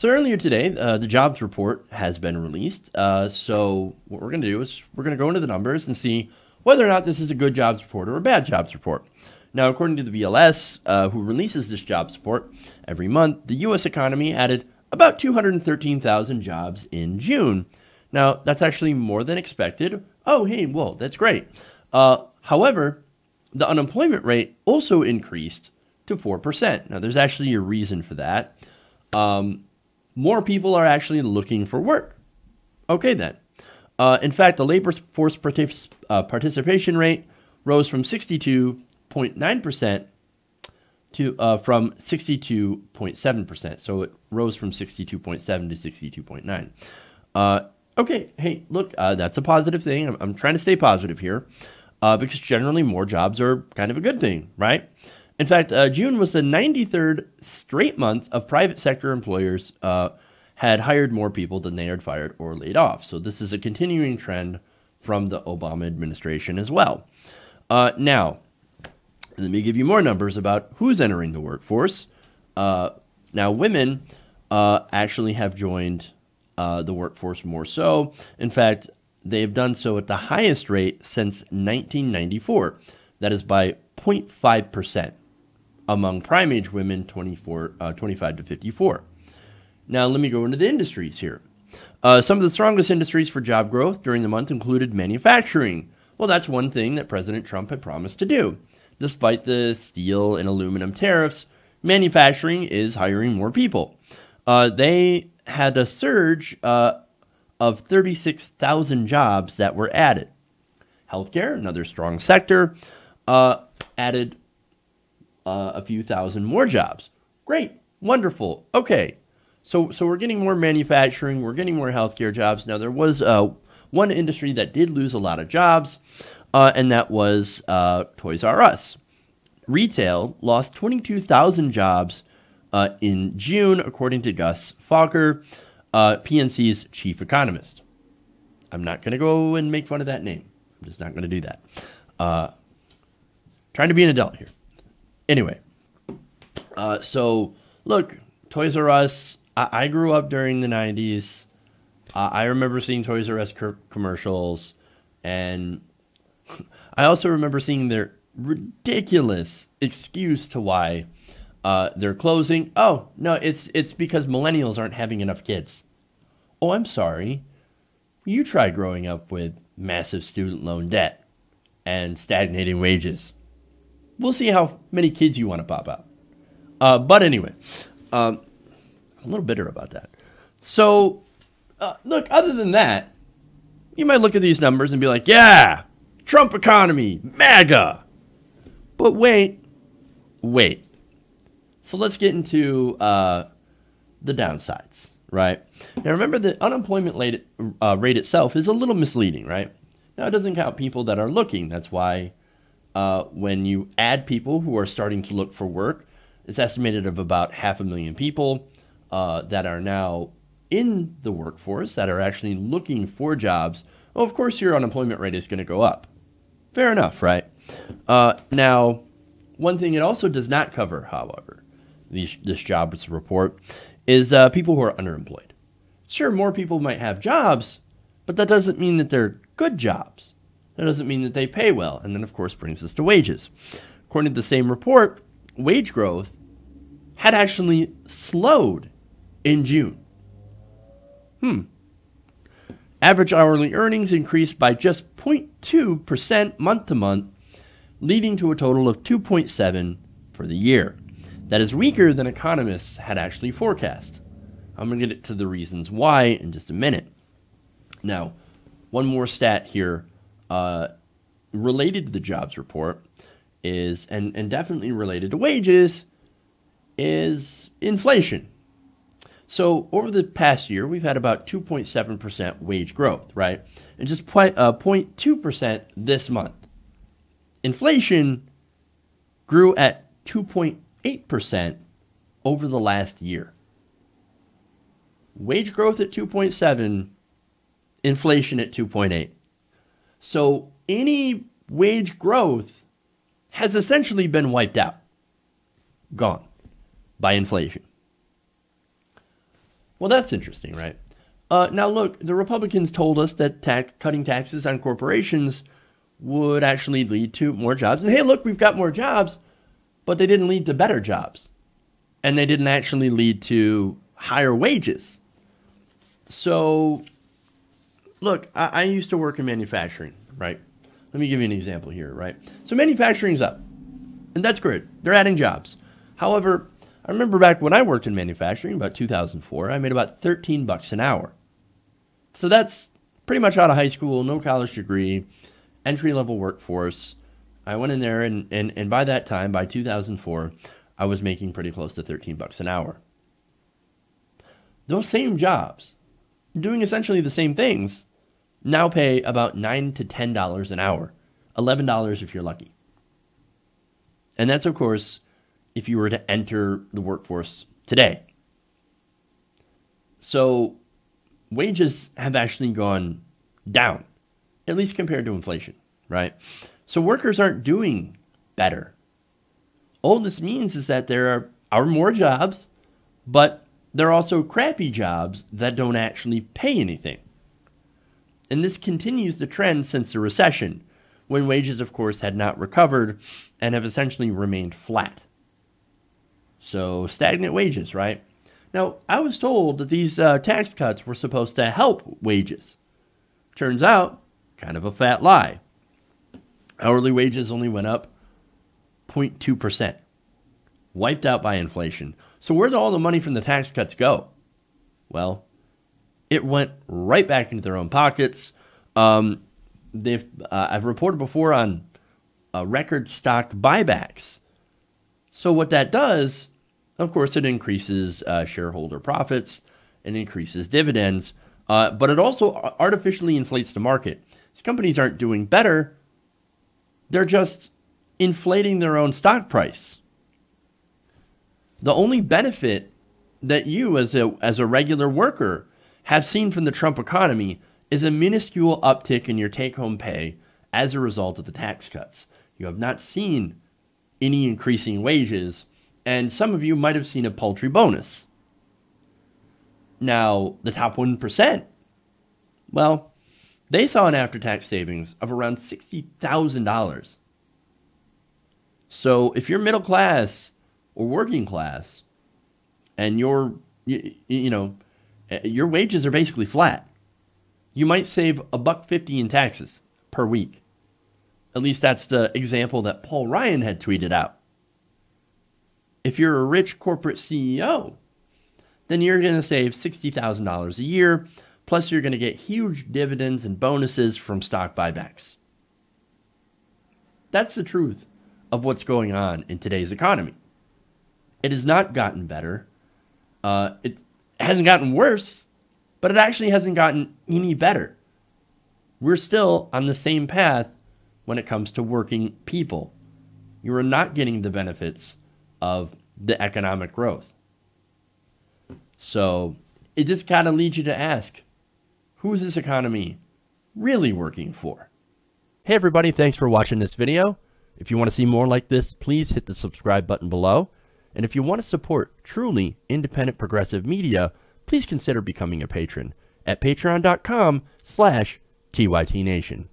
So earlier today, the jobs report has been released. So what we're going to do is we're going to go into the numbers and see whether or not this is a good jobs report or a bad jobs report. Now, according to the BLS, who releases this jobs report every month, the U.S. economy added about 213,000 jobs in June. Now, that's actually more than expected. Oh, hey, well, that's great. However, the unemployment rate also increased to 4%. Now, there's actually a reason for that. More people are actually looking for work. Okay, then. In fact, the labor force participation rate rose from 62.9% to from 62.7%. So it rose from 62.7 to 62.9. Okay, hey, look, that's a positive thing. I'm trying to stay positive here because generally more jobs are kind of a good thing, right? In fact, June was the 93rd straight month of private sector employers had hired more people than they had fired or laid off. So this is a continuing trend from the Obama administration as well. Now, let me give you more numbers about who's entering the workforce. Now, women actually have joined the workforce more so. In fact, they have done so at the highest rate since 1994. That is by 0.5%. Among prime age women 25 to 54. Now, let me go into the industries here. Some of the strongest industries for job growth during the month included manufacturing. Well, that's one thing that President Trump had promised to do. Despite the steel and aluminum tariffs, manufacturing is hiring more people. They had a surge of 36,000 jobs that were added. Healthcare, another strong sector, added a few thousand more jobs. Great. Wonderful. Okay. So we're getting more manufacturing. We're getting more healthcare jobs. Now, there was one industry that did lose a lot of jobs, and that was Toys R Us. Retail lost 22,000 jobs in June, according to Gus Fokker, PNC's chief economist. I'm not going to go and make fun of that name. I'm just not going to do that. Trying to be an adult here. Anyway, so look, Toys R Us, I grew up during the 90s. I remember seeing Toys R Us commercials, and I also remember seeing their ridiculous excuse to why they're closing. Oh, no, it's because millennials aren't having enough kids. Oh, I'm sorry. You try growing up with massive student loan debt and stagnating wages. We'll see how many kids you want to pop out. But anyway, I'm a little bitter about that. So, look, other than that, you might look at these numbers and be like, yeah, Trump economy, MAGA. But wait. So let's get into the downsides, right? Now, remember the unemployment rate itself is a little misleading, right? Now, it doesn't count people that are looking. That's why when you add people who are starting to look for work, it's estimated of about 500,000 people that are now in the workforce that are actually looking for jobs. Well, of course, your unemployment rate is going to go up. Fair enough, right? Now, one thing it also does not cover, however, this jobs report, is people who are underemployed. Sure, more people might have jobs, but that doesn't mean that they're good jobs. That doesn't mean that they pay well. And then, of course, brings us to wages. According to the same report, wage growth had actually slowed in June. Average hourly earnings increased by just 0.2% month to month, leading to a total of 2.7 for the year. That is weaker than economists had actually forecast. I'm going to get to the reasons why in just a minute. Now, one more stat here related to the jobs report is, and definitely related to wages, is inflation. So over the past year, we've had about 2.7% wage growth, right? And just 0.2% this month. Inflation grew at 2.8% over the last year. Wage growth at 2.7, inflation at 2.8. So any wage growth has essentially been wiped out, gone by inflation. Well, that's interesting, right? Now, look, the Republicans told us that cutting taxes on corporations would actually lead to more jobs. And hey, look, we've got more jobs, but they didn't lead to better jobs. And they didn't actually lead to higher wages. So, look, I used to work in manufacturing, right? Let me give you an example here, right? So manufacturing's up, and that's great. They're adding jobs. However, I remember back when I worked in manufacturing, about 2004, I made about $13 an hour. So that's pretty much out of high school, no college degree, entry-level workforce. I went in there, and by that time, by 2004, I was making pretty close to $13 an hour. Those same jobs, doing essentially the same things, now pay about $9 to $10 an hour, $11 if you're lucky. And that's, of course, if you were to enter the workforce today. So wages have actually gone down, at least compared to inflation, right? So workers aren't doing better. All this means is that there are more jobs, but there are also crappy jobs that don't actually pay anything. And this continues the trend since the recession, when wages, of course, had not recovered and have essentially remained flat. So stagnant wages, right? Now, I was told that these tax cuts were supposed to help wages. Turns out, kind of a fat lie. Hourly wages only went up 0.2%, wiped out by inflation. So where did all the money from the tax cuts go? Well, it went right back into their own pockets. I've reported before on record stock buybacks. So what that does, of course, it increases shareholder profits and increases dividends, but it also artificially inflates the market. These companies aren't doing better. They're just inflating their own stock price. The only benefit that you as a regular worker have seen from the Trump economy is a minuscule uptick in your take-home pay as a result of the tax cuts. You have not seen any increasing wages, and some of you might have seen a paltry bonus. Now, the top 1%, well, they saw an after-tax savings of around $60,000. So if you're middle class or working class, and your wages are basically flat, you might save $1.50 in taxes per week. At least that's the example that Paul Ryan had tweeted out. If you're a rich corporate CEO, then you're going to save $60,000 a year, plus you're going to get huge dividends and bonuses from stock buybacks. That's the truth of what's going on in today's economy. It has not gotten better. It hasn't gotten worse, but it actually hasn't gotten any better. We're still on the same path when it comes to working people. You are not getting the benefits of the economic growth. So it just kind of leads you to ask, who is this economy really working for? Hey everybody, thanks for watching this video. If you want to see more like this, please hit the subscribe button below. And if you want to support truly independent progressive media, please consider becoming a patron at patreon.com/TYTNation.